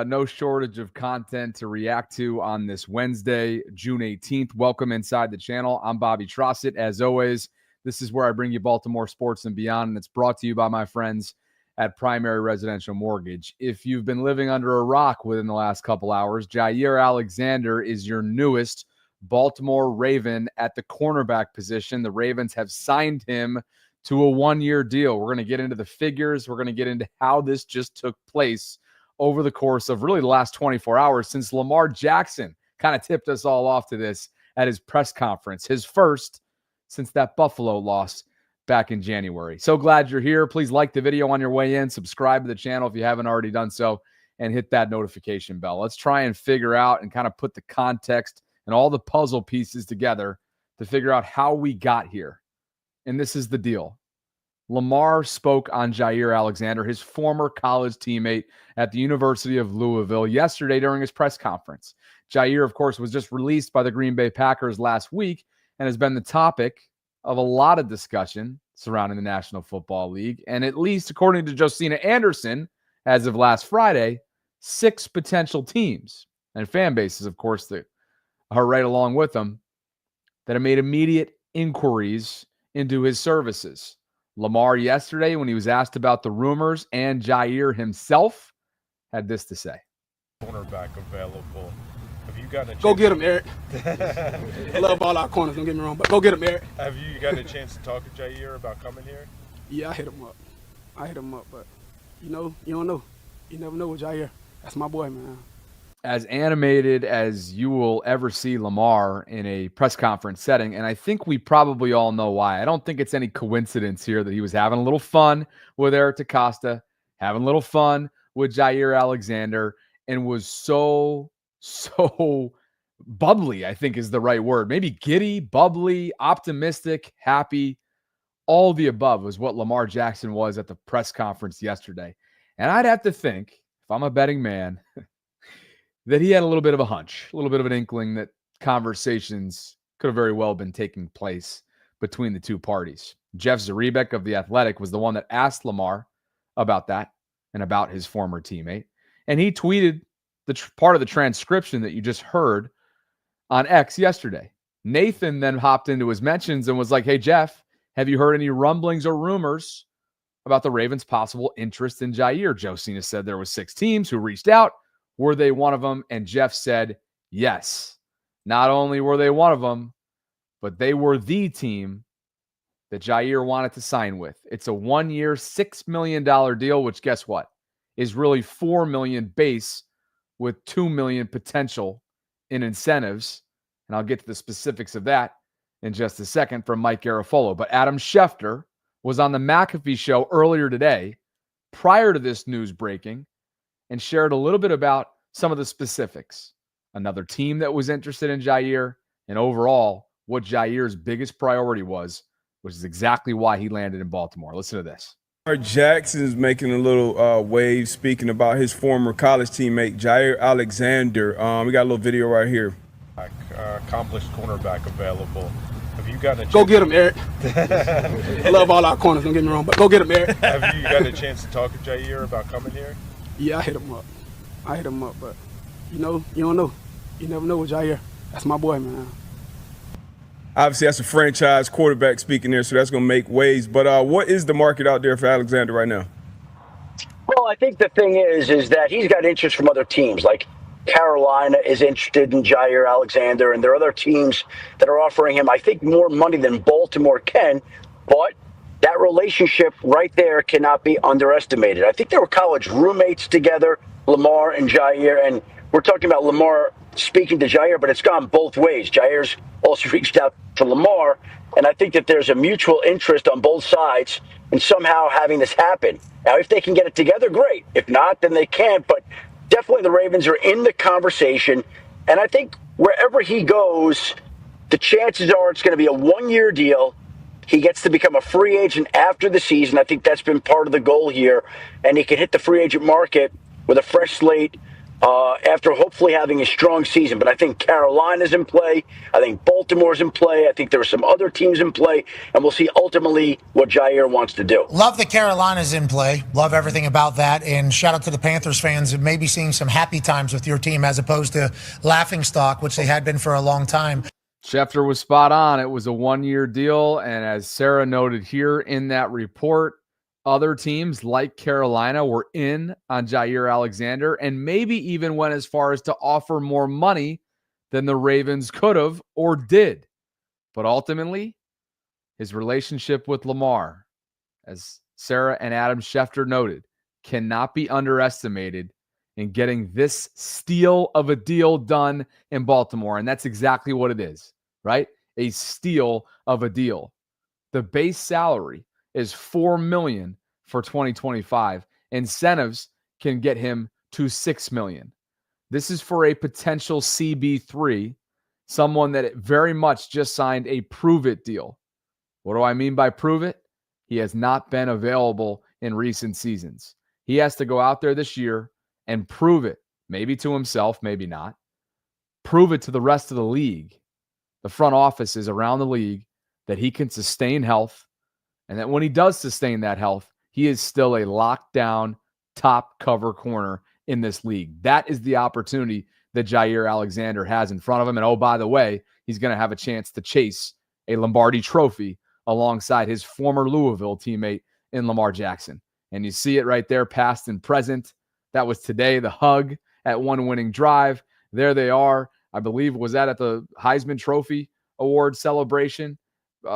no shortage of content to react to on this Wednesday, June 18th. Welcome inside the channel. I'm bobtrosset. As always, this is where I bring you Baltimore sports and beyond, and it's brought to you by my friends at Primary Residential Mortgage. If you've been living under a rock within the last couple hours, Jaire Alexander is your newest Baltimore Raven at the cornerback position. The Ravens have signed him to a one-year deal. We're going to get into the figures. We're going to get into how this just took place over the course of really the last 24 hours since Lamar Jackson kind of tipped us all off to this at his press conference, his first since that Buffalo loss back in January. So glad you're here. Please like the video on your way in, subscribe to the channel if you haven't already done so, and hit that notification bell. Let's try and figure out and kind of put the context and all the puzzle pieces together to figure out how we got here. And this is the deal. Lamar spoke on Jaire Alexander, his former college teammate at the University of Louisville, yesterday during his press conference. Jaire, of course, was just released by the Green Bay Packers last week and has been the topic of a lot of discussion surrounding the National Football League. And at least, according to Josina Anderson, as of last Friday, 6 potential teams and fan bases, of course, that are right along with them, that have made immediate inquiries into his services. Lamar yesterday, when he was asked about the rumors, and Jaire himself had this to say. Cornerback available. Have you gotten a chance? Go get him, Eric. I love all our corners, don't get me wrong, but go get him, Eric. Have you gotten a chance to talk to Jaire about coming here? Yeah, I hit him up, but you don't know. You never know with Jaire. That's my boy, man. As animated as you will ever see Lamar in a press conference setting, and I think we probably all know why. I don't think it's any coincidence here that he was having a little fun with Eric DeCosta, having a little fun with Jaire Alexander, and was so bubbly, I think is the right word. Maybe giddy, bubbly, optimistic, happy. All the above was what Lamar Jackson was at the press conference yesterday. And I'd have to think, if I'm a betting man, that he had a little bit of a hunch, a little bit of an inkling that conversations could have very well been taking place between the two parties. Jeff Zaribek of The Athletic was the one that asked Lamar about that and about his former teammate. And he tweeted the part of the transcription that you just heard on X yesterday. Nathan then hopped into his mentions and was like, hey, Jeff, have you heard any rumblings or rumors about the Ravens' possible interest in Jaire? Josina said there was 6 teams who reached out. Were they one of them? And Jeff said, yes. Not only were they one of them, but they were the team that Jaire wanted to sign with. It's a 1-year, $6 million deal, which guess what? Is really $4 million base with $2 million potential in incentives. And I'll get to the specifics of that in just a second from Mike Garafolo. But Adam Schefter was on the McAfee show earlier today, prior to this news breaking, and shared a little bit about some of the specifics. Another team that was interested in Jaire, and overall what Jaire's biggest priority was, which is exactly why he landed in Baltimore. Listen to this. Jackson's making a little wave speaking about his former college teammate, Jaire Alexander. We got a little video right here. Accomplished cornerback available. Have you gotten a chance? Go get him, Eric. I love all our corners, don't get me wrong, but go get him, Eric. Have you gotten a chance to talk to Jaire about coming here? Yeah, I hit him up, but you don't know. You never know with Jaire. That's my boy, man. Obviously, that's a franchise quarterback speaking there, so that's going to make waves. But what is the market out there for Alexander right now? Well, I think the thing is that he's got interest from other teams. Like Carolina is interested in Jaire Alexander, and there are other teams that are offering him, I think, more money than Baltimore can. But that relationship right there cannot be underestimated. I think they were college roommates together, Lamar and Jaire, and we're talking about Lamar speaking to Jaire, but it's gone both ways. Jaire's also reached out to Lamar, and I think that there's a mutual interest on both sides in somehow having this happen. Now, if they can get it together, great. If not, then they can't, but definitely the Ravens are in the conversation, and I think wherever he goes, the chances are it's going to be a 1-year deal. He gets to become a free agent after the season. I think that's been part of the goal here, and he can hit the free agent market with a fresh slate after hopefully having a strong season. But I think Carolina's in play. I think Baltimore's in play. I think there are some other teams in play. And we'll see ultimately what Jaire wants to do. Love that Carolina's in play. Love everything about that. And shout out to the Panthers fans and maybe seeing some happy times with your team as opposed to laughingstock, which they had been for a long time. Schefter was spot on. It was a one-year deal. And as Sarah noted here in that report, other teams like Carolina were in on Jaire Alexander and maybe even went as far as to offer more money than the Ravens could have or did. But ultimately, his relationship with Lamar, as Sarah and Adam Schefter noted, cannot be underestimated in getting this steal of a deal done in Baltimore. And that's exactly what it is, right? A steal of a deal. The base salary is $4 million for 2025. Incentives can get him to $6 million. This is for a potential CB3, someone that very much just signed a prove it deal. What do I mean by prove it? He has not been available in recent seasons. He has to go out there this year and prove it, maybe to himself, maybe not. Prove it to the rest of the league, the front offices around the league, that he can sustain health, and that when he does sustain that health, he is still a lockdown top cover corner in this league. That is the opportunity that Jaire Alexander has in front of him. And oh, by the way, he's going to have a chance to chase a Lombardi trophy alongside his former Louisville teammate in Lamar Jackson. And you see it right there, past and present. That was today, the hug at one winning drive. There they are. I believe, was that at the Heisman Trophy Award celebration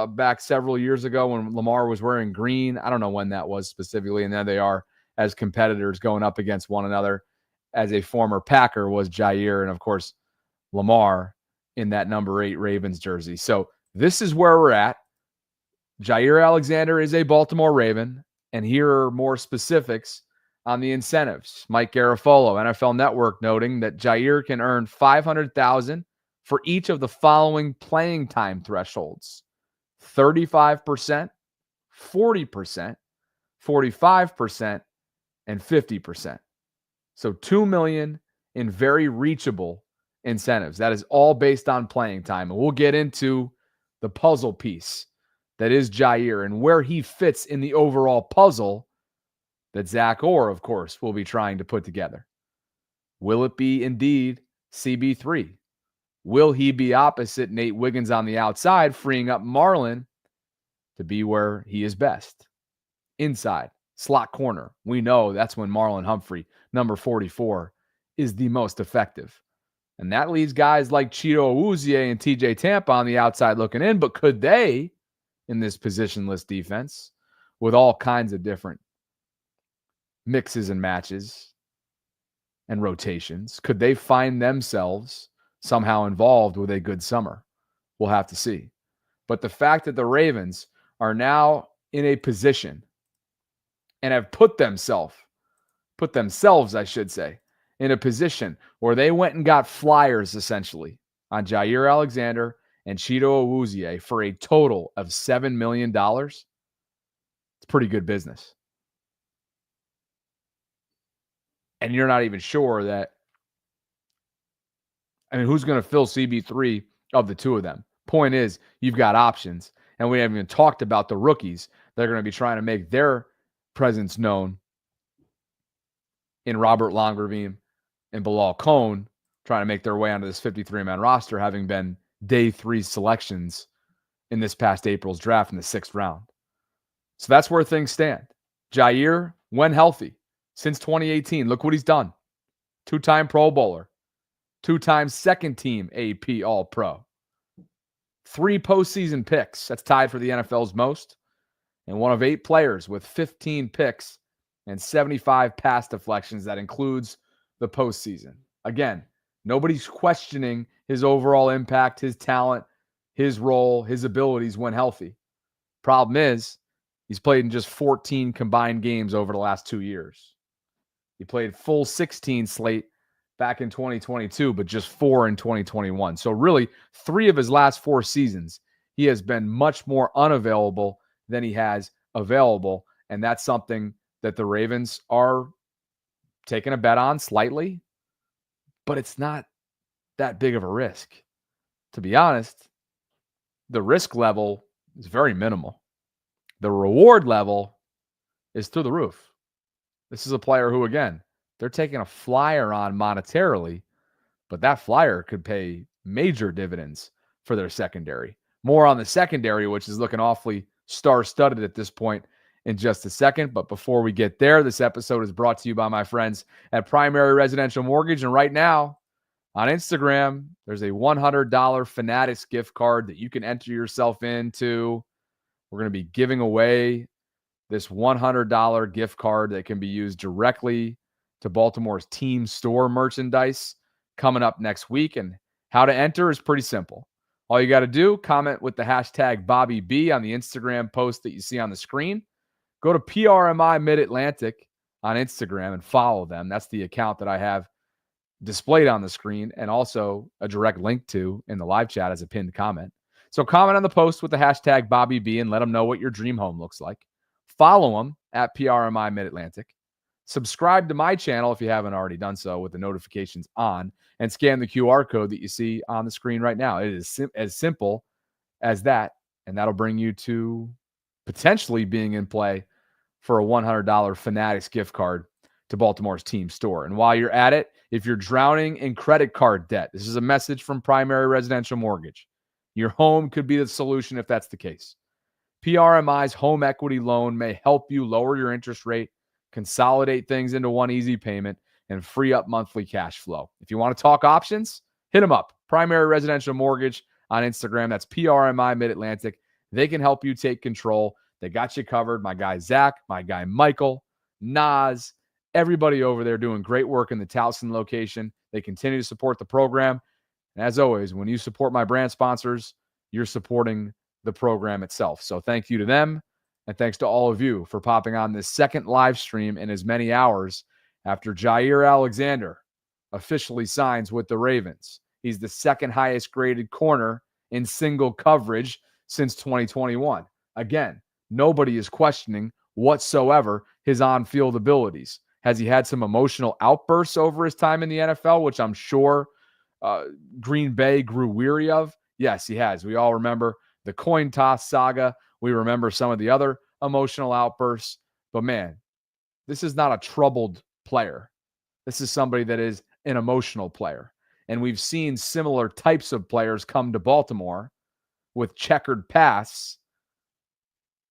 back several years ago when Lamar was wearing green. I don't know when that was specifically. And there they are as competitors going up against one another. As a former Packer was Jaire, and of course, Lamar in that number 8 Ravens jersey. So this is where we're at. Jaire Alexander is a Baltimore Raven, and here are more specifics on the incentives. Mike Garafolo, NFL Network, noting that Jaire can earn $500,000 for each of the following playing time thresholds: 35%, 40%, 45%, and 50%. So $2 million in very reachable incentives. That is all based on playing time. And we'll get into the puzzle piece that is Jaire and where he fits in the overall puzzle that Zach Orr, of course, will be trying to put together. Will it be indeed CB3? Will he be opposite Nate Wiggins on the outside, freeing up Marlon to be where he is best? Inside, slot corner. We know that's when Marlon Humphrey, number 44, is the most effective. And that leaves guys like Cheeto Awuzie and TJ Tampa on the outside looking in. But could they, in this positionless defense, with all kinds of different mixes and matches and rotations, could they find themselves somehow involved with a good summer? We'll have to see. But the fact that the Ravens are now in a position and have put themselves, I should say, in a position where they went and got flyers essentially on Jaire Alexander and Cheeto Awuzie for a total of $7 million. It's pretty good business. And you're not even sure that, who's going to fill CB3 of the two of them? Point is, you've got options. And we haven't even talked about the rookies. They're going to be trying to make their presence known in Robert Longerbeam and Bilal Cohn, trying to make their way onto this 53-man roster, having been day 3 selections in this past April's draft in the 6th round. So that's where things stand. Jaire, when healthy, since 2018, look what he's done. 2-time Pro Bowler, 2-time second-team AP All-Pro, 3 postseason picks. That's tied for the NFL's most. And one of 8 players with 15 picks and 75 pass deflections. That includes the postseason. Again, nobody's questioning his overall impact, his talent, his role, his abilities when healthy. Problem is, he's played in just 14 combined games over the last 2 years. He played full 16 slate back in 2022, but just 4 in 2021. So really, 3 of his last 4 seasons, he has been much more unavailable than he has available. And that's something that the Ravens are taking a bet on slightly. but it's not that big of a risk. To be honest, the risk level is very minimal. The reward level is through the roof. This is a player who, again, they're taking a flyer on monetarily, but that flyer could pay major dividends for their secondary. More on the secondary, which is looking awfully star-studded at this point, in just a second. But before we get there, this episode is brought to you by my friends at Primary Residential Mortgage. And right now on Instagram, there's a $100 Fanatics gift card that you can enter yourself into. We're going to be giving away this $100 gift card that can be used directly to Baltimore's team store merchandise coming up next week. And how to enter is pretty simple. All you got to do, comment with the hashtag BobbyB on the Instagram post that you see on the screen. Go to PRMI Mid-Atlantic on Instagram and follow them. That's the account that I have displayed on the screen and also a direct link to in the live chat as a pinned comment. So comment on the post with the hashtag BobbyB and let them know what your dream home looks like. Follow them at PRMI Mid-Atlantic. Subscribe to my channel if you haven't already done so with the notifications on, and scan the QR code that you see on the screen right now. It is as simple as that, and that'll bring you to potentially being in play for a $100 Fanatics gift card to Baltimore's team store. And while you're at it, if you're drowning in credit card debt, this is a message from Primary Residential Mortgage. Your home could be the solution if that's the case. PRMI's home equity loan may help you lower your interest rate, consolidate things into one easy payment, and free up monthly cash flow. If you want to talk options, hit them up. Primary Residential Mortgage on Instagram. That's PRMI Mid-Atlantic. They can help you take control. They got you covered. My guy Zach, my guy Michael, Nas, everybody over there doing great work in the Towson location. They continue to support the program. And as always, when you support my brand sponsors, you're supporting the program itself. So thank you to them. And thanks to all of you for popping on this second live stream in as many hours after Jaire Alexander officially signs with the Ravens. He's the second highest graded corner in single coverage since 2021. Again, nobody is questioning whatsoever his on-field abilities. Has he had some emotional outbursts over his time in the NFL, which I'm sure Green Bay grew weary of? Yes, he has. We all remember the coin toss saga. We remember some of the other emotional outbursts. But man, this is not a troubled player. This is somebody that is an emotional player. And we've seen similar types of players come to Baltimore with checkered paths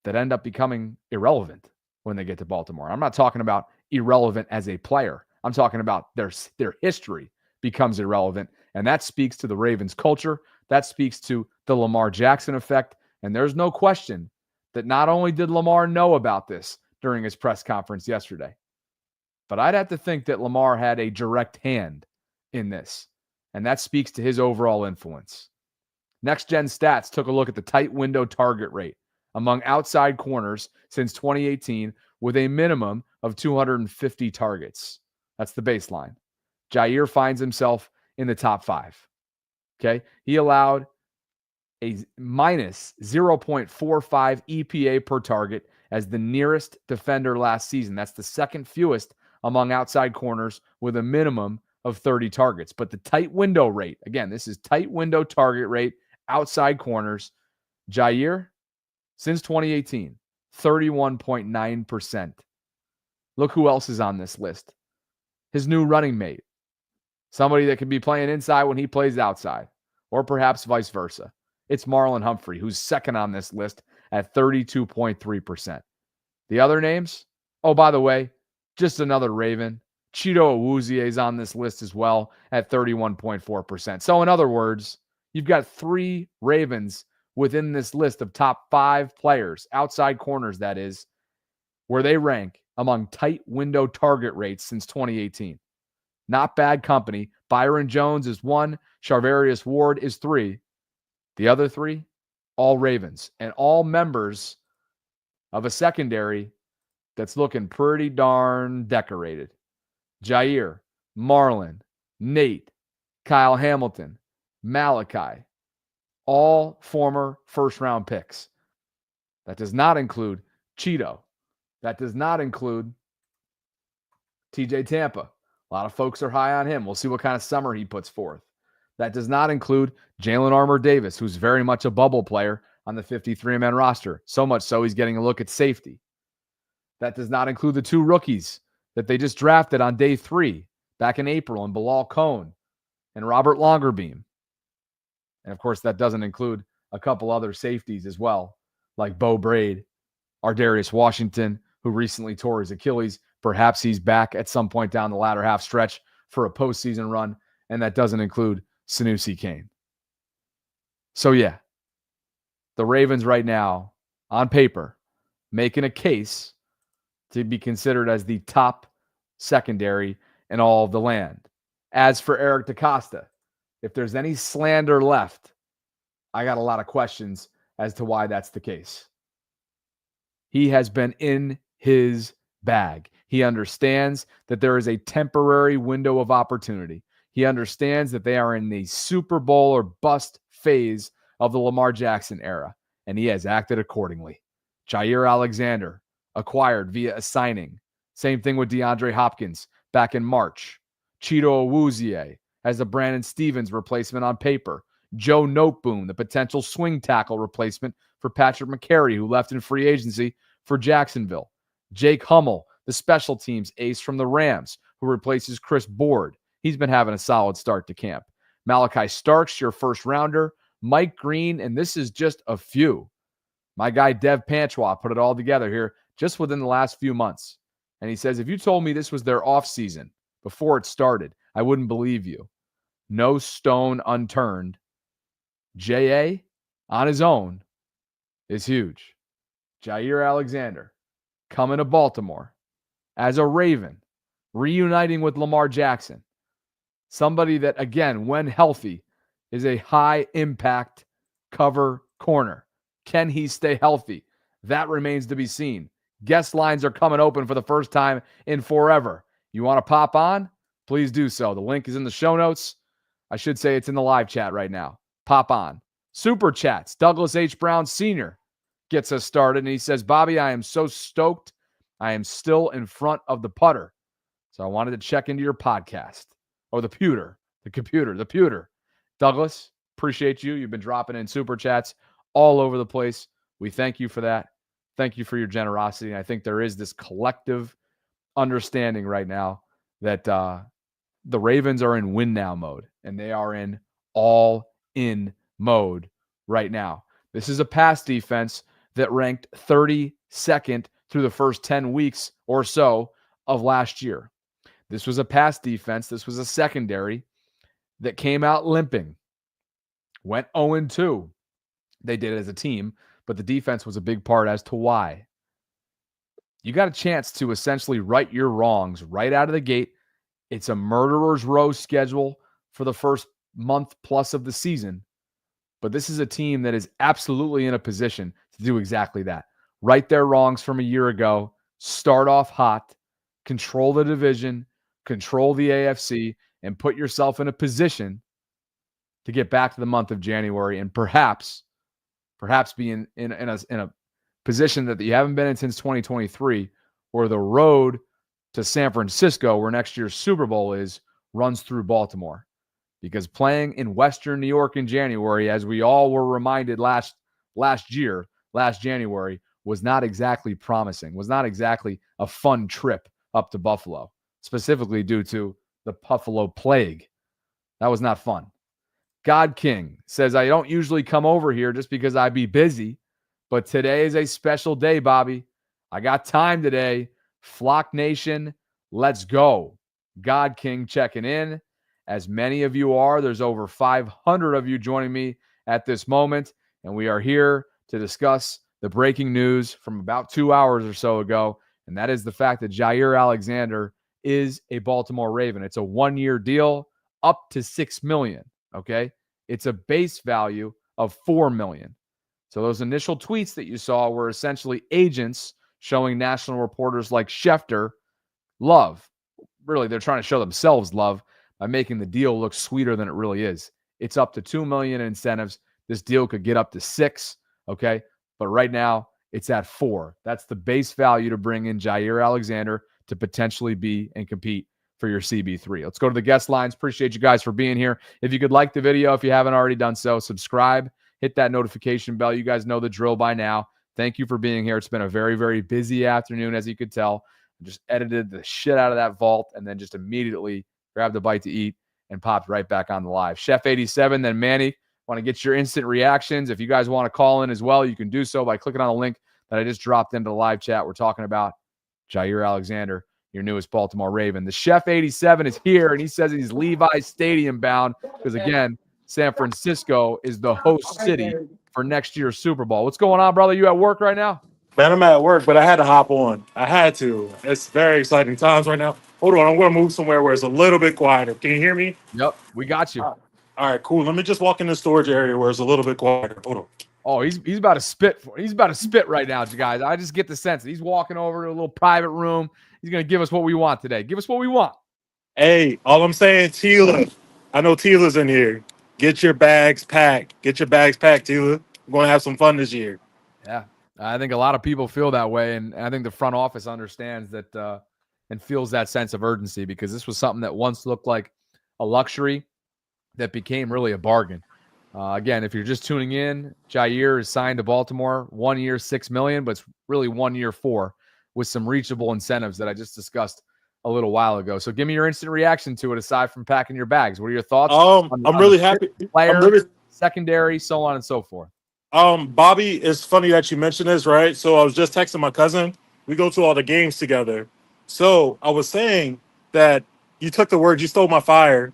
that end up becoming irrelevant when they get to Baltimore. I'm not talking about irrelevant as a player. I'm talking about their history becomes irrelevant. And that speaks to the Ravens culture. That speaks to the Lamar Jackson effect. And there's no question that not only did Lamar know about this during his press conference yesterday, but I'd have to think that Lamar had a direct hand in this. And that speaks to his overall influence. Next Gen Stats took a look at the tight window target rate among outside corners since 2018 with a minimum of 250 targets. That's the baseline. Jaire finds himself in the top 5. Okay. He allowed a minus 0.45 EPA per target as the nearest defender last season. That's the second fewest among outside corners with a minimum of 30 targets. But the tight window rate, again, this is tight window target rate, outside corners. Jaire, since 2018, 31.9%. Look who else is on this list. His new running mate. Somebody that can be playing inside when he plays outside, or perhaps vice versa. It's Marlon Humphrey, who's second on this list at 32.3%. The other names? Oh, by the way, just another Raven. Cheeto Awuzie is on this list as well at 31.4%. So in other words, you've got 3 Ravens within this list of top 5 players, outside corners that is, where they rank among tight window target rates since 2018. Not bad company. Byron Jones is 1. Charvarius Ward is 3. The other 3, all Ravens and all members of a secondary that's looking pretty darn decorated. Jaire, Marlon, Nate, Kyle Hamilton, Malachi, all former first-round picks. That does not include Cheeto. That does not include TJ Tampa. A lot of folks are high on him. We'll see what kind of summer he puts forth. That does not include Jalen Armour-Davis, who's very much a bubble player on the 53-man roster. So much so he's getting a look at safety. That does not include the 2 rookies that they just drafted on day 3 back in April, and Bilal Cohn and Robert Longerbeam. And, of course, that doesn't include a couple other safeties as well, like Bo Braid, Ardarius Washington, who recently tore his Achilles. Perhaps he's back at some point down the latter half stretch for a postseason run, and that doesn't include Sanusi Kane. So, yeah, the Ravens right now, on paper, making a case to be considered as the top secondary in all of the land. As for Eric DaCosta, if there's any slander left, I got a lot of questions as to why that's the case. He has been in his bag. He understands that there is a temporary window of opportunity. He understands that they are in the Super Bowl or bust phase of the Lamar Jackson era, and he has acted accordingly. Jaire Alexander, acquired via a signing. Same thing with DeAndre Hopkins back in March. Cheeto Awuzie as the Brandon Stevens replacement on paper. Joe Noteboom, the potential swing tackle replacement for Patrick McCary, who left in free agency for Jacksonville. Jake Hummel, the special teams ace from the Rams, who replaces Chris Board. He's been having a solid start to camp. Malachi Starks, your first rounder. Mike Green, and this is just a few. My guy Dev Panchwa put it all together here just within the last few months. And he says, if you told me this was their offseason before it started, I wouldn't believe you. No stone unturned. J.A. on his own is huge. Jaire Alexander coming to Baltimore as a Raven, reuniting with Lamar Jackson. Somebody that, again, when healthy, is a high-impact cover corner. Can he stay healthy? That remains to be seen. Guest lines are coming open for the first time in forever. You want to pop on? Please do so. The link is in the show notes. I should say it's in the live chat right now. Pop on. Super chats. Douglas H. Brown Sr. gets us started, and he says, Bobby, I am so stoked. I am still in front of the putter. So I wanted to check into your podcast. Or the pewter. Douglas, appreciate you. You've been dropping in super chats all over the place. We thank you for that. Thank you for your generosity. And I think there is this collective understanding right now that the Ravens are in win now mode, and they are in all in mode right now. This is a pass defense that ranked 32nd through the first 10 weeks or so of last year. This was a pass defense. This was a secondary that came out limping, went 0-2. They did it as a team, but the defense was a big part as to why. You got a chance to essentially right your wrongs right out of the gate. It's a murderer's row schedule for the first month plus of the season, but this is a team that is absolutely in a position to do exactly that. Right their wrongs from a year ago, start off hot, control the division, control the AFC, and put yourself in a position to get back to the month of January and perhaps be in a position that you haven't been in since 2023, where the road to San Francisco, where next year's Super Bowl is, runs through Baltimore. Because playing in Western New York in January, as we all were reminded last January, was not exactly promising, was not exactly a fun trip up to Buffalo, specifically due to the Buffalo plague. That was not fun. God King says, I don't usually come over here just because I be busy, but today is a special day, Bobby. I got time today. Flock Nation, let's go. God King checking in. As many of you are, there's over 500 of you joining me at this moment, and we are here to discuss the breaking news from about 2 hours or so ago, and that is the fact that Jaire Alexander is a Baltimore Raven. It's a one-year deal up to $6 million, okay? It's a base value of $4 million. So those initial tweets that you saw were essentially agents showing national reporters like Schefter love. Really, they're trying to show themselves love by making the deal look sweeter than it really is. It's up to $2 million in incentives. This deal could get up to $6 million, okay? But right now, it's at $4 million. That's the base value to bring in Jaire Alexander to potentially be and compete for your CB3. Let's go to the guest lines. Appreciate you guys for being here. If you could like the video, if you haven't already done so, subscribe, hit that notification bell. You guys know the drill by now. Thank you for being here. It's been a very, very busy afternoon, as you could tell. I just edited the shit out of that vault and then just immediately grabbed a bite to eat and popped right back on the live. Chef 87, then Manny. Want to get your instant reactions. If you guys want to call in as well, you can do so by clicking on the link that I just dropped into the live chat. We're talking about Jaire Alexander, your newest Baltimore Raven. The Chef 87 is here, and he says he's Levi's Stadium bound because, again, San Francisco is the host city for next year's Super Bowl. What's going on, brother? You at work right now? Man, I'm at work, but I had to hop on. I had to. It's very exciting times right now. Hold on, I'm going to move somewhere where it's a little bit quieter. Can you hear me? Yep, we got you. All right, cool. Let me just walk in the storage area where it's a little bit quieter. Hold on. Oh, he's about to spit. He's about to spit right now, you guys. I just get the sense that he's walking over to a little private room. He's going to give us what we want today. Give us what we want. Hey, all I'm saying, Tila. I know Tila's in here. Get your bags packed. Get your bags packed, Tila. We're going to have some fun this year. Yeah, I think a lot of people feel that way, and I think the front office understands that and feels that sense of urgency because this was something that once looked like a luxury that became really a bargain. Again, if you're just tuning in, Jaire is signed to Baltimore, 1 year, $6 million, but it's really 1 year, $4 million, with some reachable incentives that I just discussed a little while ago. So give me your instant reaction to it aside from packing your bags. What are your thoughts? I'm really happy. Player, secondary, so on and so forth. Bobby, it's funny that you mentioned this, right? So I was just texting my cousin. We go to all the games together. So I was saying that you took the word, you stole my fire.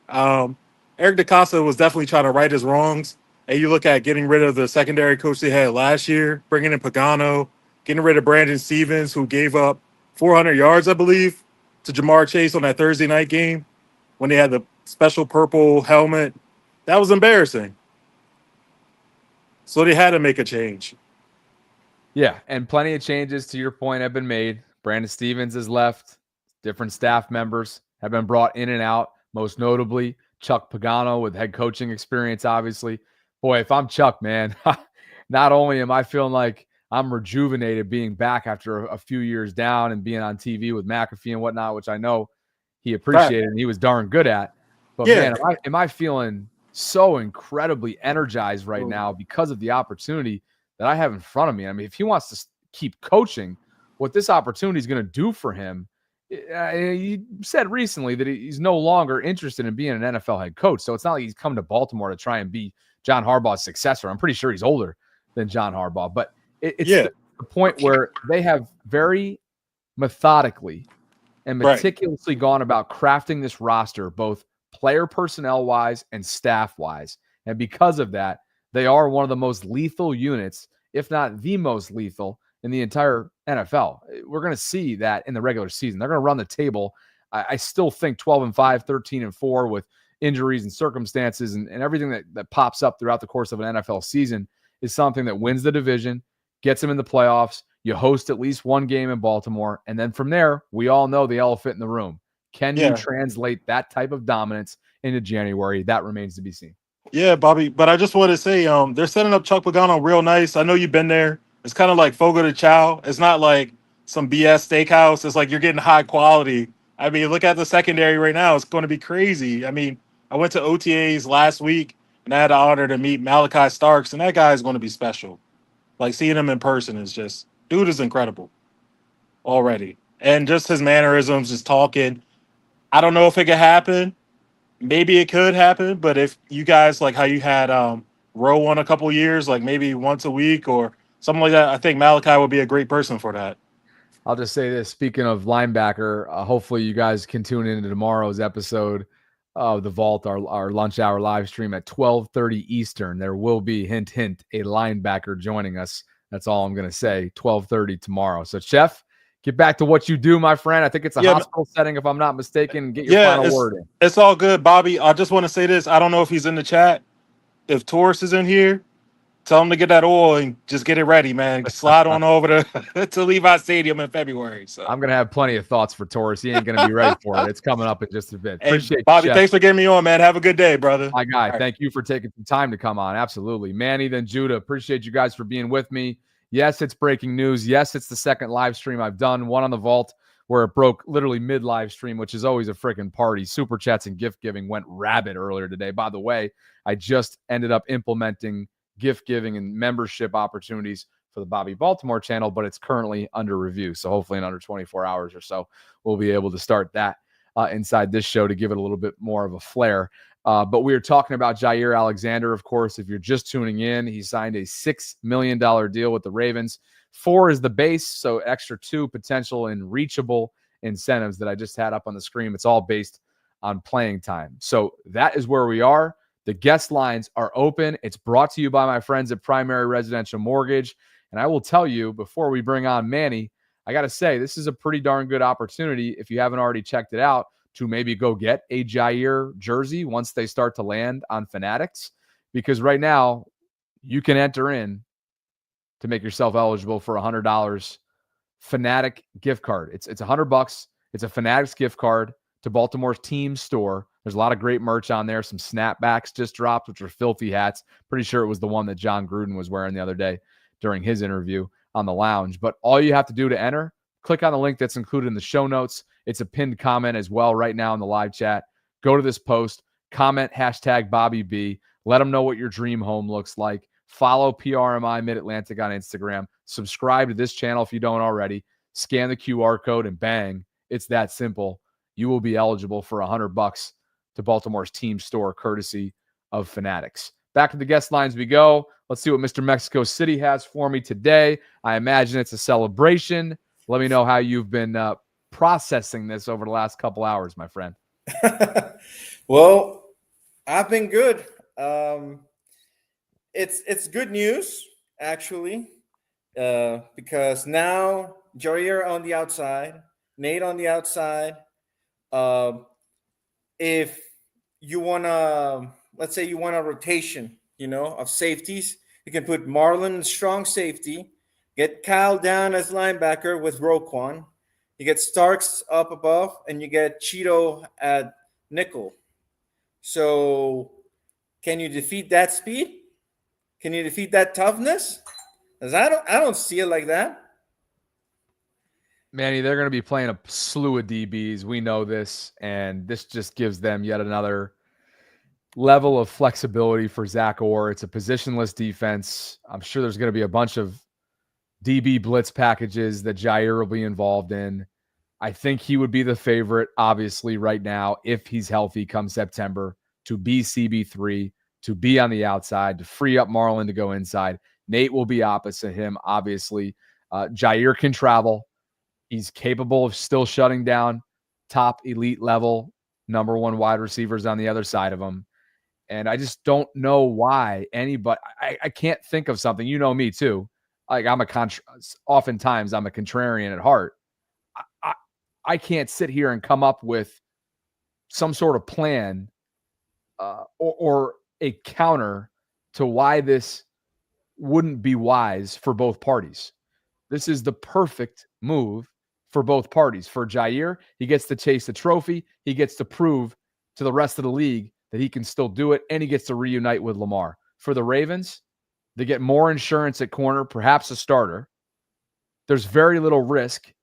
Eric DeCosta was definitely trying to right his wrongs. And you look at getting rid of the secondary coach they had last year, bringing in Pagano, getting rid of Brandon Stevens, who gave up 400 yards, I believe, to Jamar Chase on that Thursday night game when they had the special purple helmet. That was embarrassing. So they had to make a change. Yeah, and plenty of changes, to your point, have been made. Brandon Stevens has left. Different staff members have been brought in and out, most notably Chuck Pagano with head coaching experience, obviously. Boy, if I'm Chuck, man, not only am I feeling like I'm rejuvenated being back after a few years down and being on TV with McAfee and whatnot, which I know he appreciated and he was darn good at. But, man, am I feeling so incredibly energized right now because of the opportunity that I have in front of me. I mean, if he wants to keep coaching, what this opportunity is going to do for him, he said recently that he's no longer interested in being an NFL head coach. So it's not like he's come to Baltimore to try and be John Harbaugh's successor. I'm pretty sure he's older than John Harbaugh, but it's the point where they have very methodically and meticulously gone about crafting this roster, both player personnel wise and staff wise. And because of that, they are one of the most lethal units, if not the most lethal in the entire NFL. We're going to see that in the regular season. They're going to run the table. I still think 12-5, 13-4 with injuries and circumstances and everything that pops up throughout the course of an NFL season is something that wins the division, gets them in the playoffs. You host at least one game in Baltimore. And then from there, we all know the elephant in the room. Can you translate that type of dominance into January? That remains to be seen. Yeah, Bobby, but I just want to say they're setting up Chuck Pagano real nice. I know you've been there. It's kind of like Fogo de Chao. It's not like some BS steakhouse. It's like you're getting high quality. I mean, look at the secondary right now. It's going to be crazy. I mean, I went to OTAs last week, and I had the honor to meet Malachi Starks, and that guy is going to be special. Like, seeing him in person is just – dude is incredible already. And just his mannerisms, just talking. I don't know if it could happen. Maybe it could happen, but if you guys, like how you had Rowe on a couple years, like maybe once a week or something like that, I think Malachi would be a great person for that. I'll just say this. Speaking of linebacker, hopefully you guys can tune into tomorrow's episode of The Vault, our lunch hour live stream at 12:30 Eastern. There will be, hint, hint, a linebacker joining us. That's all I'm going to say, 12:30 tomorrow. So, Chef, get back to what you do, my friend. I think it's a hospital setting, if I'm not mistaken. Get your final word in. It's all good, Bobby. I just want to say this. I don't know if he's in the chat. If Taurus is in here, tell him to get that oil and just get it ready, man. Slide on over to Levi Stadium in February. So I'm going to have plenty of thoughts for Taurus. He ain't going to be ready for it. It's coming up in just a bit. Appreciate it, Bobby, thanks for getting me on, man. Have a good day, brother. My guy, thank you for taking some time to come on. Absolutely. Manny, then Judah, appreciate you guys for being with me. Yes, it's breaking news. Yes, it's the second live stream I've done, one on the Vault, where it broke literally mid-live stream, which is always a freaking party. Super chats and gift giving went rabid earlier today. By the way, I just ended up implementing gift giving and membership opportunities for the Bobby Baltimore channel, but it's currently under review. So hopefully in under 24 hours or so, we'll be able to start that inside this show to give it a little bit more of a flair. But we are talking about Jaire Alexander, of course. If you're just tuning in, he signed a $6 million deal with the Ravens. 4 is the base, so extra 2 potential and reachable incentives that I just had up on the screen. It's all based on playing time. So that is where we are. The guest lines are open. It's brought to you by my friends at Primary Residential Mortgage. And I will tell you, before we bring on Manny, I got to say, this is a pretty darn good opportunity, if you haven't already checked it out, to maybe go get a Jaire jersey once they start to land on Fanatics. Because right now, you can enter in to make yourself eligible for a $100 Fanatic gift card. It's $100. It's a Fanatics gift card to Baltimore's team store. There's a lot of great merch on there. Some snapbacks just dropped, which are filthy hats. Pretty sure it was the one that John Gruden was wearing the other day during his interview on the lounge. But all you have to do to enter, click on the link that's included in the show notes. It's a pinned comment as well right now in the live chat. Go to this post, comment #BobbyB. Let them know what your dream home looks like. Follow PRMI Mid-Atlantic on Instagram. Subscribe to this channel if you don't already. Scan the QR code and bang, it's that simple. You will be eligible for $100 to Baltimore's team store, courtesy of Fanatics. Back to the guest lines we go. Let's see what Mr. Mexico City has for me today. I imagine it's a celebration. Let me know how you've been processing this over the last couple hours, my friend. Well, I've been good. It's good news, actually, because now Jaire on the outside, Nate on the outside. If you want to, let's say you want a rotation, of safeties, you can put Marlon strong safety, get Kyle down as linebacker with Roquan. You get Starks up above, and you get Cheeto at nickel. So can you defeat that speed? Can you defeat that toughness? Because I don't see it like that. Manny, they're going to be playing a slew of DBs. We know this, and this just gives them yet another level of flexibility for Zach Orr. It's a positionless defense. I'm sure there's going to be a bunch of DB blitz packages that Jaire will be involved in. I think he would be the favorite, obviously, right now, if he's healthy come September, to be CB3, to be on the outside, to free up Marlon to go inside. Nate will be opposite him, obviously. Jaire can travel. He's capable of still shutting down top elite level number 1 wide receivers on the other side of him. And I just don't know why anybody, I can't think of something. You know me too. Like oftentimes I'm a contrarian at heart. I can't sit here and come up with some sort of plan or a counter to why this wouldn't be wise for both parties. This is the perfect move for both parties. For Jaire, he gets to chase the trophy. He gets to prove to the rest of the league that he can still do it, and he gets to reunite with Lamar. For the Ravens, they get more insurance at corner, perhaps a starter. There's very little risk.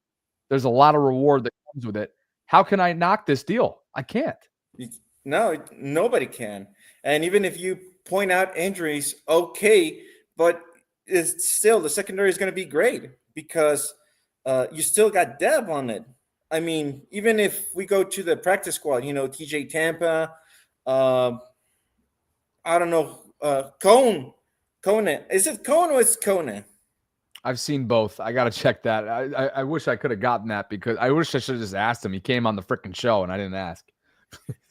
There's a lot of reward that comes with it. How can I knock this deal? I can't. No, nobody can. And even if you point out injuries, okay, but it's still the secondary is going to be great because you still got depth on it. I mean, even if we go to the practice squad, TJ Tampa, I don't know, Conan. Is it Conan or it's Conan? I've seen both. I got to check that. I wish I could have gotten that because I wish I should have just asked him. He came on the freaking show and I didn't ask.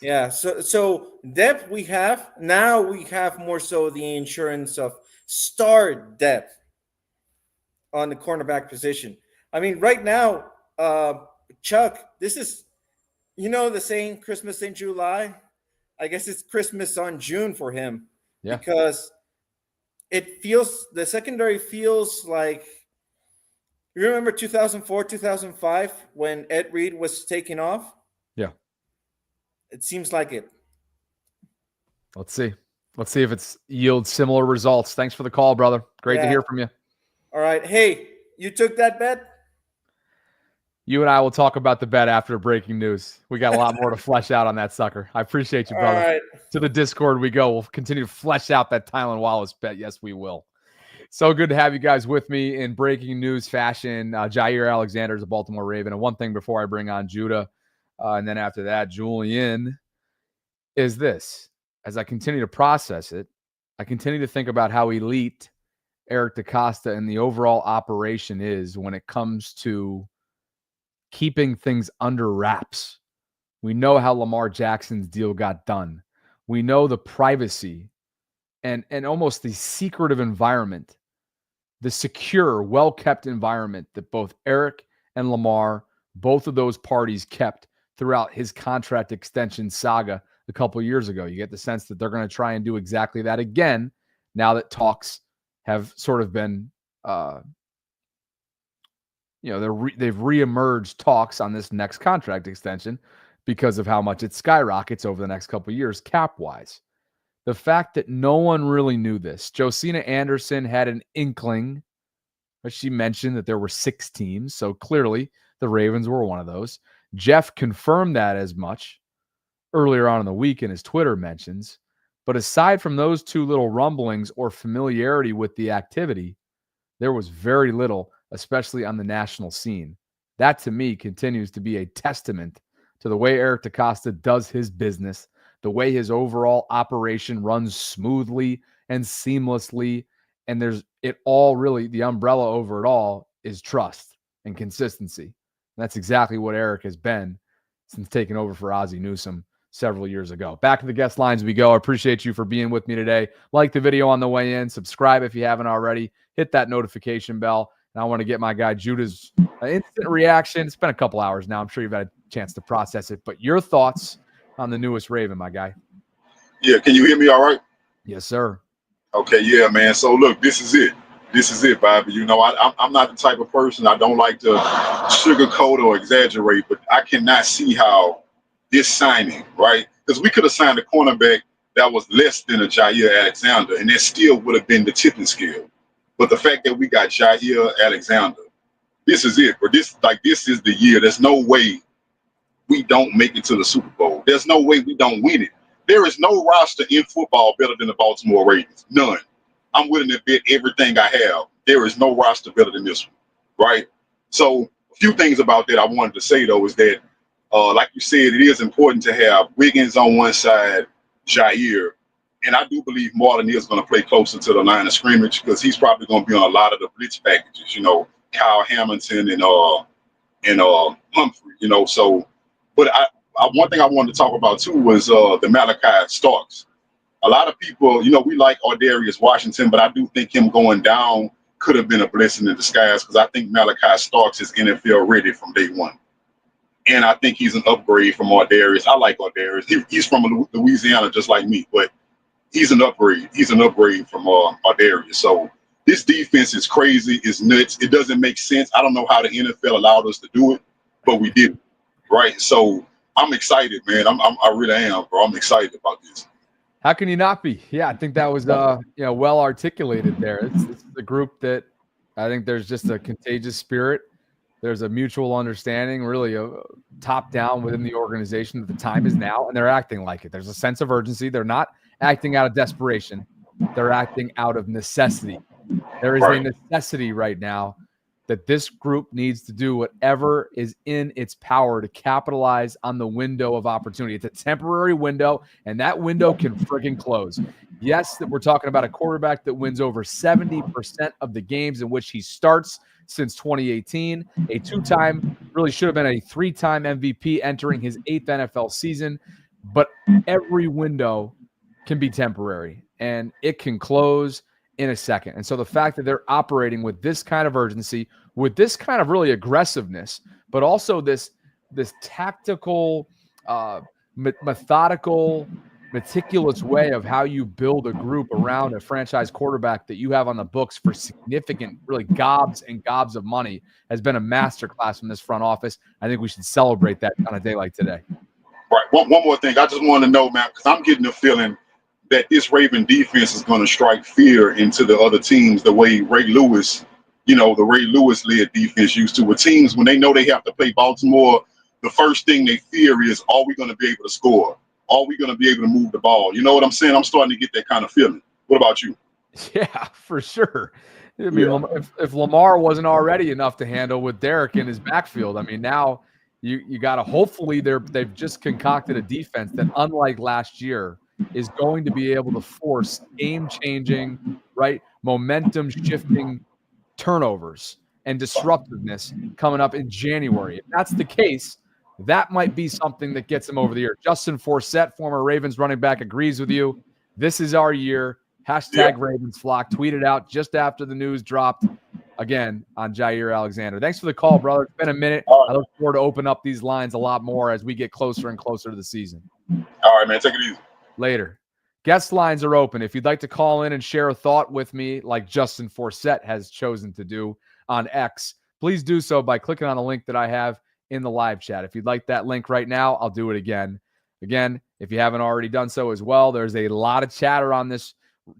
Yeah. So depth we have. Now we have more so the insurance of star depth on the cornerback position. I mean, right now, Chuck, this is, the saying Christmas in July. I guess it's Christmas on June for him. Yeah. Because the secondary feels like, you remember 2004, 2005 when Ed Reed was taking off? Yeah. It seems like it. Let's see. Let's see if it's yields similar results. Thanks for the call, brother. Great to hear from you. All right. Hey, you took that bet? You and I will talk about the bet after breaking news. We got a lot more to flesh out on that sucker. I appreciate you, brother. All right. To the Discord we go. We'll continue to flesh out that Tylan Wallace bet. Yes, we will. So good to have you guys with me in breaking news fashion. Jaire Alexander is a Baltimore Raven. And one thing before I bring on Judah, and then after that, Julian, is this. As I continue to process it, I continue to think about how elite Eric DaCosta and the overall operation is when it comes to keeping things under wraps. We know how Lamar Jackson's deal got done. We know the privacy and almost the secretive environment, the secure, well-kept environment that both Eric and Lamar, both of those parties kept throughout his contract extension saga a couple of years ago. You get the sense that they're going to try and do exactly that again now that talks have sort of been, they've reemerged talks on this next contract extension because of how much it skyrockets over the next couple of years cap-wise. The fact that no one really knew this. Josina Anderson had an inkling, but she mentioned that there were 6 teams, so clearly the Ravens were one of those. Jeff confirmed that as much earlier on in the week in his Twitter mentions. But aside from those 2 little rumblings or familiarity with the activity, there was very little, especially on the national scene. That, to me, continues to be a testament to the way Eric DaCosta does his business, the way his overall operation runs smoothly and seamlessly. And the umbrella over it all is trust and consistency. And that's exactly what Eric has been since taking over for Ozzie Newsome several years ago. Back to the guest lines we go. I appreciate you for being with me today. Like the video on the way in. Subscribe if you haven't already. Hit that notification bell. And I want to get my guy Judah's instant reaction. It's been a couple hours now. I'm sure you've had a chance to process it. But your thoughts on the newest Raven, my guy? Yeah, can you hear me all right? Yes, sir. Okay, yeah, man. So, look, this is it. This is it, Bobby. You know, I'm not the type of person, I don't like to sugarcoat or exaggerate, but I cannot see how this signing, right? Because we could have signed a cornerback that was less than a Jaire Alexander, and that still would have been the tipping scale. But the fact that we got Jaire Alexander, this is it. But this is the year. There's no way we don't make it to the Super Bowl. There's no way we don't win it. There is no roster in football better than the Baltimore Ravens. None. I'm willing to bet everything I have. There is no roster better than this one, right? So a few things about that I wanted to say, though, is that, like you said, it is important to have Wiggins on one side, Jaire. And I do believe Marlon is going to play closer to the line of scrimmage because he's probably going to be on a lot of the blitz packages, you know, Kyle Hamilton and Humphrey, you know. So, but one thing I wanted to talk about, too, was the Malachi Starks. A lot of people, you know, we like Ardarius Washington, but I do think him going down could have been a blessing in disguise because I think Malachi Starks is NFL ready from day one. And I think he's an upgrade from Ardarius. I like Ardarius. He's from Louisiana just like me, but he's an upgrade. He's an upgrade from Ardarius. So this defense is crazy. It's nuts. It doesn't make sense. I don't know how the NFL allowed us to do it, but we did it, right? So I'm excited, man. I really am, bro. I'm excited about this. How can you not be? Yeah, I think that was well articulated there. It's a group that I think there's just a contagious spirit. There's a mutual understanding, really a top down within the organization that the time is now, and they're acting like it. There's a sense of urgency. They're not acting out of desperation. They're acting out of necessity. There is a necessity right now that this group needs to do whatever is in its power to capitalize on the window of opportunity. It's a temporary window, and that window can friggin' close. Yes, that we're talking about a quarterback that wins over 70% of the games in which he starts since 2018, a 2-time, really should have been a 3-time MVP entering his 8th NFL season, but every window can be temporary, and it can close in a second. And so the fact that they're operating with this kind of urgency, with this kind of really aggressiveness, but also this tactical, methodical, meticulous way of how you build a group around a franchise quarterback that you have on the books for significant, really gobs and gobs of money has been a masterclass from this front office. I think we should celebrate that on a day like today. Right. One more thing. I just want to know, man, because I'm getting the feeling that this Raven defense is going to strike fear into the other teams the way Ray Lewis the Ray Lewis led defense used to. With teams, when they know they have to play Baltimore, the first thing they fear is, are we going to be able to score? Are we going to be able to move the ball? You know what I'm saying? I'm starting to get that kind of feeling. What about you? Yeah, for sure. I mean, Yeah. if Lamar wasn't already enough to handle with Derek in his backfield, I mean, now you got to hopefully they've just concocted a defense that, unlike last year, is going to be able to force game-changing, right, momentum-shifting turnovers and disruptiveness coming up in January. If that's the case, that might be something that gets him over the year. Justin Forsett, former Ravens running back, agrees with you. This is our year. Hashtag Ravens flock. Tweeted out just after the news dropped again on Jaire Alexander. Thanks for the call, brother. It's been a minute. I look forward to open up these lines a lot more as we get closer and closer to the season. All right, man. Take it easy. Later. Guest lines are open. If you'd like to call in and share a thought with me, like Justin Forsett has chosen to do on X, please do so by clicking on the link that I have in the live chat. If you'd like that link right now, I'll do it again. Again, if you haven't already done so as well, there's a lot of chatter on this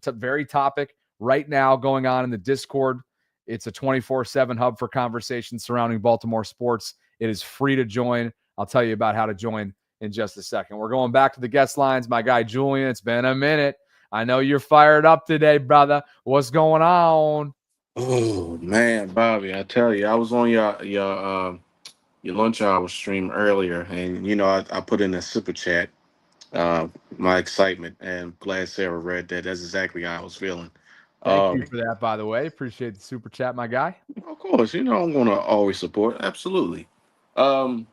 very topic right now going on in the Discord. It's a 24/7 hub for conversations surrounding Baltimore sports. It is free to join. I'll tell you about how to join in just a second. We're going back to the guest lines. My guy, Julian, it's been a minute. I know you're fired up today, brother. What's going on? Oh man, Bobby, I tell you, I was on your lunch hour stream earlier, and I put in a super chat, my excitement, and glad Sarah read that. That's exactly how I was feeling. Thank you for that, by the way. Appreciate the super chat, my guy. Of course, I'm gonna always support. Absolutely. Um,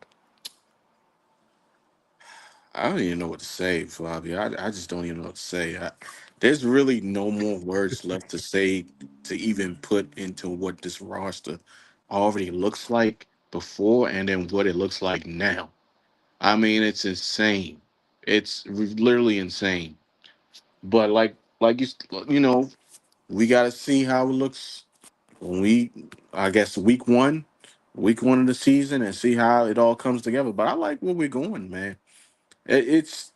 I don't even know what to say, Bobby. I just don't even know what to say. There's really no more words left to say to even put into what this roster already looks like before and then what it looks like now. I mean, it's insane. It's literally insane. But like we got to see how it looks when I guess week one of the season, and see how it all comes together. But I like where we're going, man. It's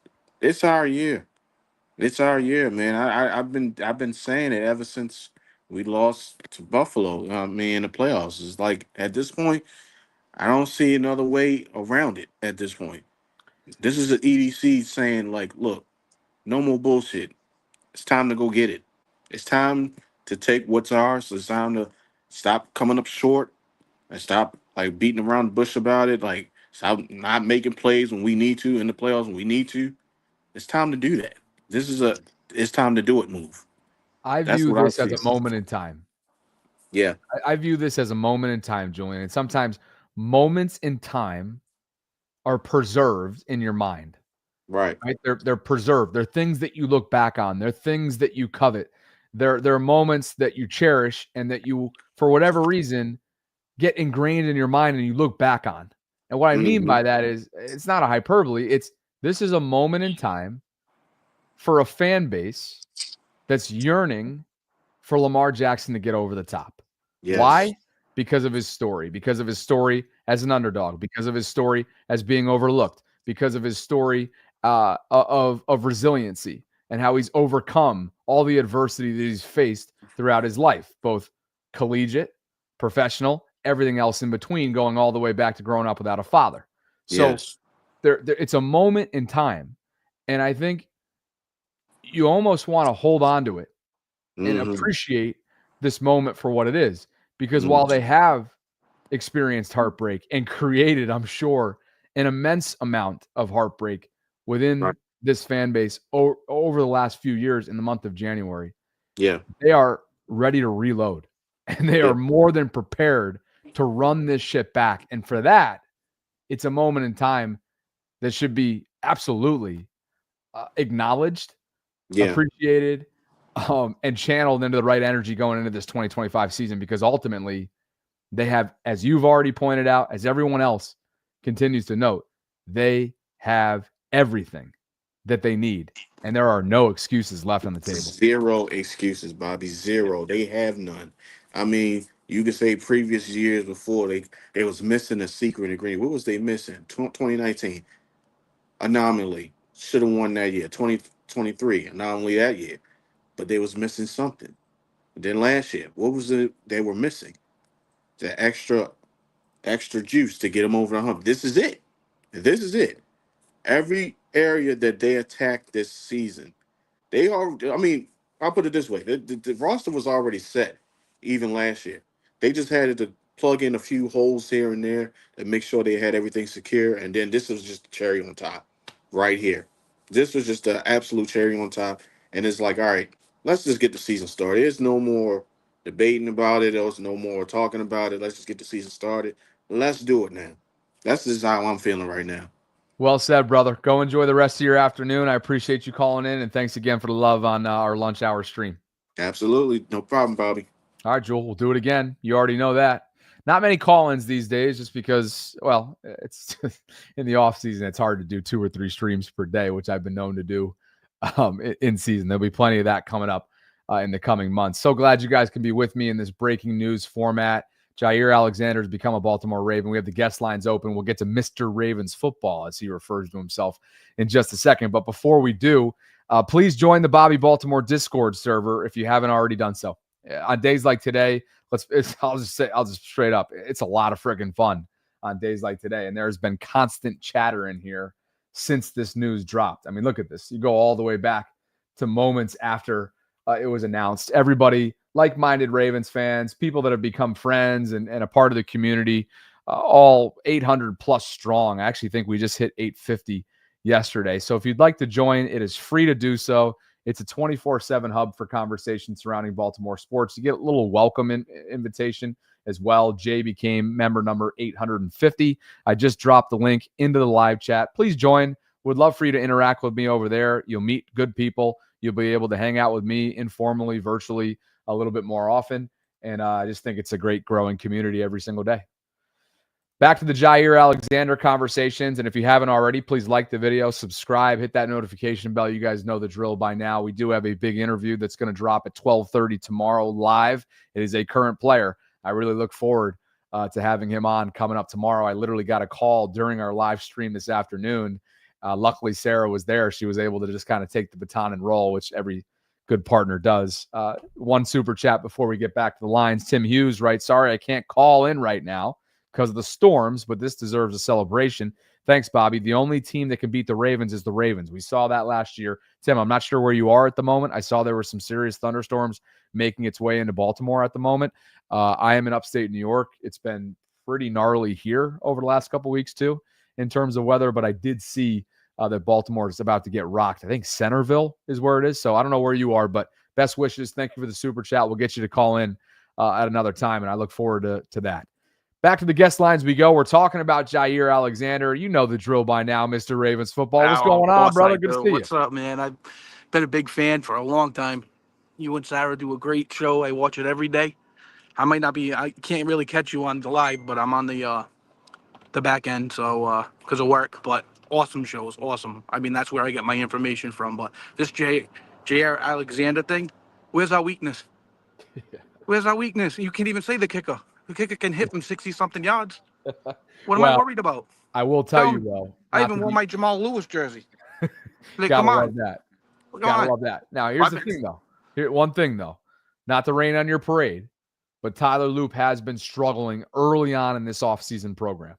our year. It's our year, man. I've been saying it ever since we lost to Buffalo. I mean, in the playoffs. It's like at this point, I don't see another way around it. At this point, this is the EDC saying, like, look, no more bullshit. It's time to go get it. It's time to take what's ours. It's time to stop coming up short and stop like beating around the bush about it. Like, stop not making plays when we need to in the playoffs when we need to. It's time to do that. This is a it's time to do it move. I That's view what I this as see. a moment in time. Yeah. I view this as a moment in time, Julian. And sometimes moments in time are preserved in your mind. Right. Right? They're preserved. They're things that you look back on. They're things that you covet. They're moments that you cherish and that you, for whatever reason, get ingrained in your mind and you look back on. And what I mean by that is it's not a hyperbole. This is a moment in time for a fan base that's yearning for Lamar Jackson to get over the top. Yes. Why? Because of his story, because of his story as an underdog, because of his story as being overlooked, because of his story of resiliency and how he's overcome all the adversity that he's faced throughout his life, both collegiate, professional, everything else in between, going all the way back to growing up without a father. So Yes. it's a moment in time. And I think you almost want to hold on to it and appreciate this moment for what it is. Because while they have experienced heartbreak and created, I'm sure, an immense amount of heartbreak within this fan base over the last few years in the month of January, they are ready to reload. And they are more than prepared to run this shit back. And for that, it's a moment in time that should be absolutely acknowledged, appreciated, and channeled into the right energy going into this 2025 season, because ultimately they have, as you've already pointed out, as everyone else continues to note, they have everything that they need. And there are no excuses left on the table. Zero excuses, Bobby. Zero. They have none. I mean, you could say previous years before they was missing a secret ingredient. What was they missing? 2019 anomaly should have won that year. 2023 anomaly that year, but they was missing something. Then last year, what was it they were missing? The extra juice to get them over the hump. This is it. This is it. Every area that they attacked this season, they are. I mean, I'll put it this way: the roster was already set, even last year. They just had to plug in a few holes here and there to make sure they had everything secure. And then this was just the cherry on top, right here. This was just the absolute cherry on top. And it's like, all right, let's just get the season started. There's no more debating about it. There's no more talking about it. Let's just get the season started. Let's do it now. That's just how I'm feeling right now. Well said, brother. Go enjoy the rest of your afternoon. I appreciate you calling in, and thanks again for the love on our lunch hour stream. Absolutely. No problem, Bobby. All right, Jewel, we'll do it again. You already know that. Not many call-ins these days just because, well, it's in the off season, it's hard to do 2 or 3 streams per day, which I've been known to do in season. There'll be plenty of that coming up in the coming months. So glad you guys can be with me in this breaking news format. Jaire Alexander has become a Baltimore Raven. We have the guest lines open. We'll get to Mr. Ravens football, as he refers to himself, in just a second. But before we do, please join the Bobby Baltimore Discord server if you haven't already done so. On days like today, I'll just straight up, it's a lot of freaking fun on days like today. And there's been constant chatter in here since this news dropped. I mean, look at this. You go all the way back to moments after it was announced. Everybody, like-minded Ravens fans, people that have become friends and a part of the community, all 800 plus strong. I actually think we just hit 850 yesterday. So if you'd like to join, it is free to do so. It's a 24/7 hub for conversation surrounding Baltimore sports. You get a little welcome invitation as well. Jay became member number 850. I just dropped the link into the live chat. Please join. Would love for you to interact with me over there. You'll meet good people. You'll be able to hang out with me informally, virtually, a little bit more often. And I just think it's a great growing community every single day. Back to the Jaire Alexander conversations. And if you haven't already, please like the video, subscribe, hit that notification bell. You guys know the drill by now. We do have a big interview that's going to drop at 12:30 tomorrow live. It is a current player. I really look forward to having him on coming up tomorrow. I literally got a call during our live stream this afternoon. Luckily, Sarah was there. She was able to just kind of take the baton and roll, which every good partner does. One super chat before we get back to the lines. Tim Hughes writes, sorry, I can't call in right now because of the storms, but this deserves a celebration. Thanks, Bobby. The only team that can beat the Ravens is the Ravens. We saw that last year. Tim, I'm not sure where you are at the moment. I saw there were some serious thunderstorms making its way into Baltimore at the moment. I am in upstate New York. It's been pretty gnarly here over the last couple weeks too in terms of weather, but I did see that Baltimore is about to get rocked. I think Centerville is where it is. So I don't know where you are, but best wishes. Thank you for the super chat. We'll get you to call in at another time, and I look forward to that. Back to the guest lines we go. We're talking about Jaire Alexander. You know the drill by now, Mr. Ravens football. What's going on, brother? Good to see you. What's up, man? I've been a big fan for a long time. You and Sarah do a great show. I watch it every day. I can't really catch you on the live, but I'm on the back end, so because of work. But awesome shows, awesome. I mean, that's where I get my information from. But this Jaire Alexander thing, where's our weakness? Where's our weakness? You can't even say the kicker. The kicker can hit from 60-something yards. What am I worried about? I will tell you, though. I even wore my Jamal Lewis jersey. Like, Gotta come on. love that. Gotta love that. Now, here's the thing, though. One thing, though. Not to rain on your parade, but Tyler Loop has been struggling early on in this offseason program.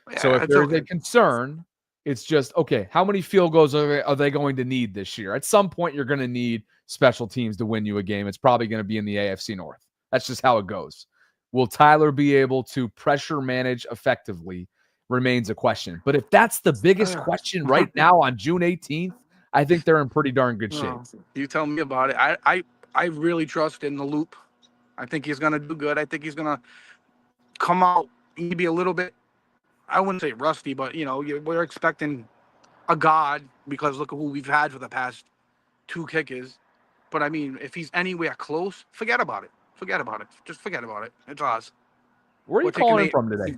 Yeah, so if there's a concern, it's just, okay, how many field goals are they going to need this year? At some point, you're going to need special teams to win you a game. It's probably going to be in the AFC North. That's just how it goes. Will Tyler be able to pressure manage effectively remains a question. But if that's the biggest question right now on June 18th, I think they're in pretty darn good shape. You tell me about it. I really trust in the Loop. I think he's going to do good. I think he's going to come out maybe a little bit, I wouldn't say rusty, but, we're expecting a god because look at who we've had for the past 2 kickers. But, I mean, if he's anywhere close, forget about it. Forget about it. Just forget about it. It's ours. Where are you calling in from today?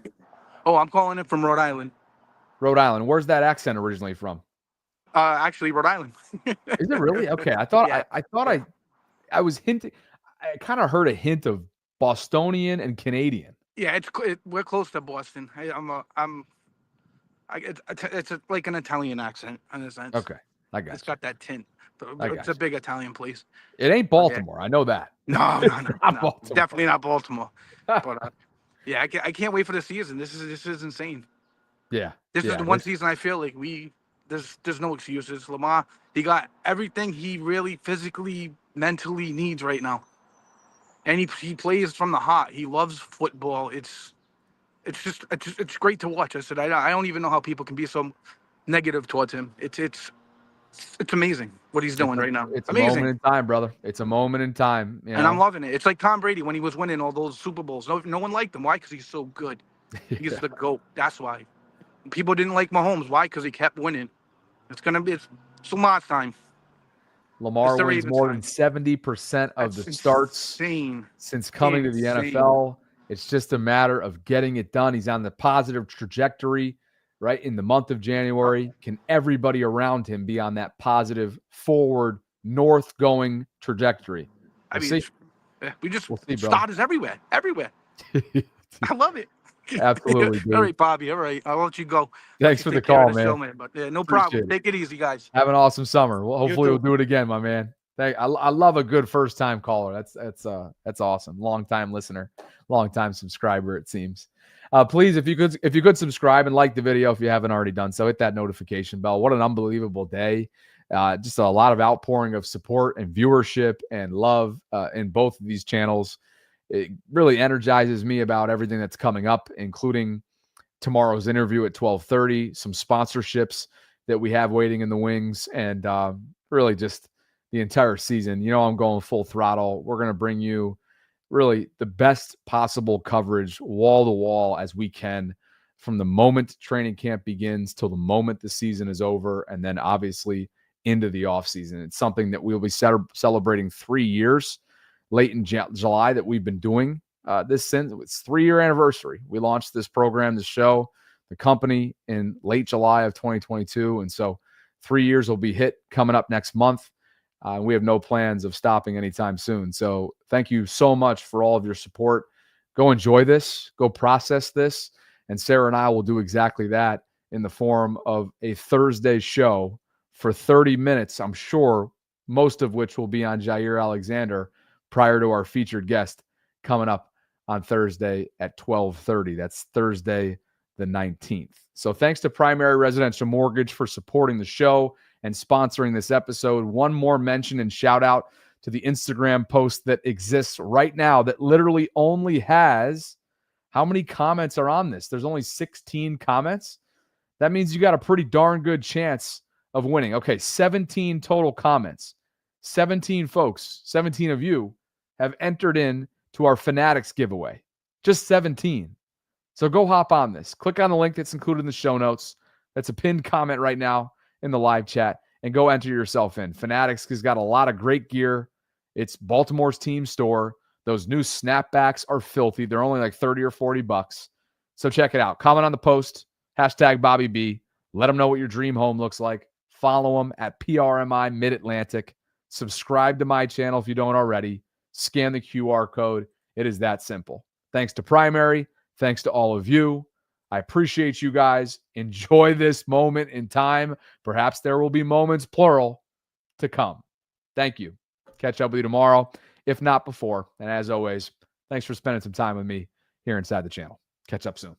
Oh, I'm calling in from Rhode Island. Rhode Island. Where's that accent originally from? Actually, Rhode Island. Is it really? Okay. I thought Yeah. I was hinting. I kind of heard a hint of Bostonian and Canadian. Yeah, we're close to Boston. It's like an Italian accent in a sense. Okay. I got It's you. got that tint. I got It's a big Italian place. It ain't Baltimore. I know that. No, It's no, no, not no. Baltimore. Definitely not Baltimore. But yeah, I can't wait for the season. This is insane. Yeah. This is Yeah. the one season I feel like there's no excuses. Lamar, he got everything he really physically, mentally needs right now, and he plays from the heart. He loves football. It's great to watch. I said I don't even know how people can be so negative towards him. It's amazing what he's doing right now. It's a Amazing. moment in time, brother. It's a moment in time. You And I'm know? loving it. It's like Tom Brady when he was winning all those Super Bowls. No one liked him. Why? Because he's so good. He's the GOAT. That's why. People didn't like Mahomes. Why? Because he kept winning. It's Lamar's time. Lamar It's the wins Ravens' more time. than 70% of That's the starts insane. since coming to the Insane. NFL. It's just a matter of getting it done. He's on the positive trajectory, right? In the month of January, can everybody around him be on that positive, forward, north going trajectory? I We'll mean, see. we just We'll see, bro. starters everywhere. I love it. Absolutely, dude. All right, Bobby. All right, I'll let you go. Thanks for the call, man. But no Appreciate problem. it. Take it easy, guys. Have an awesome summer. Well, hopefully too. we'll do it again, my man. I love a good first time caller. That's awesome. Long time listener, long time subscriber. It seems. Please, if you could subscribe and like the video if you haven't already done so, hit that notification bell. What an unbelievable day! Just a lot of outpouring of support and viewership and love in both of these channels. It really energizes me about everything that's coming up, including tomorrow's interview at 12:30, some sponsorships that we have waiting in the wings, and really just the entire season. You know, I'm going full throttle. We're going to bring you really the best possible coverage wall to wall as we can from the moment training camp begins till the moment the season is over, and then obviously into the offseason. It's something that we'll be celebrating 3 years late in July that we've been doing it's 3-year anniversary. We launched this program, the show, the company in late July of 2022. And so 3 years will be hit coming up next month. We have no plans of stopping anytime soon. So thank you so much for all of your support. Go enjoy this, go process this. And Sarah and I will do exactly that in the form of a Thursday show for 30 minutes, I'm sure, most of which will be on Jaire Alexander prior to our featured guest coming up on Thursday at 12:30. That's Thursday the 19th. So thanks to Primary Residential Mortgage for supporting the show and sponsoring this episode. One more mention and shout out to the Instagram post that exists right now that literally only has, how many comments are on this? There's only 16 comments. That means you got a pretty darn good chance of winning. Okay, 17 total comments. 17 folks, 17 of you have entered in to our Fanatics giveaway. Just 17. So go hop on this. Click on the link that's included in the show notes. That's a pinned comment right now in the live chat, and go enter yourself in. Fanatics has got a lot of great gear. It's Baltimore's team store. Those new snapbacks are filthy. They're only like 30 or 40 bucks. So check it out. Comment on the post. Hashtag Bobby B. Let them know what your dream home looks like. Follow them at PRMI Mid-Atlantic. Subscribe to my channel if you don't already. Scan the QR code. It is that simple. Thanks to Primary. Thanks to all of you. I appreciate you guys. Enjoy this moment in time. Perhaps there will be moments, plural, to come. Thank you. Catch up with you tomorrow, if not before. And as always, thanks for spending some time with me here inside the channel. Catch up soon.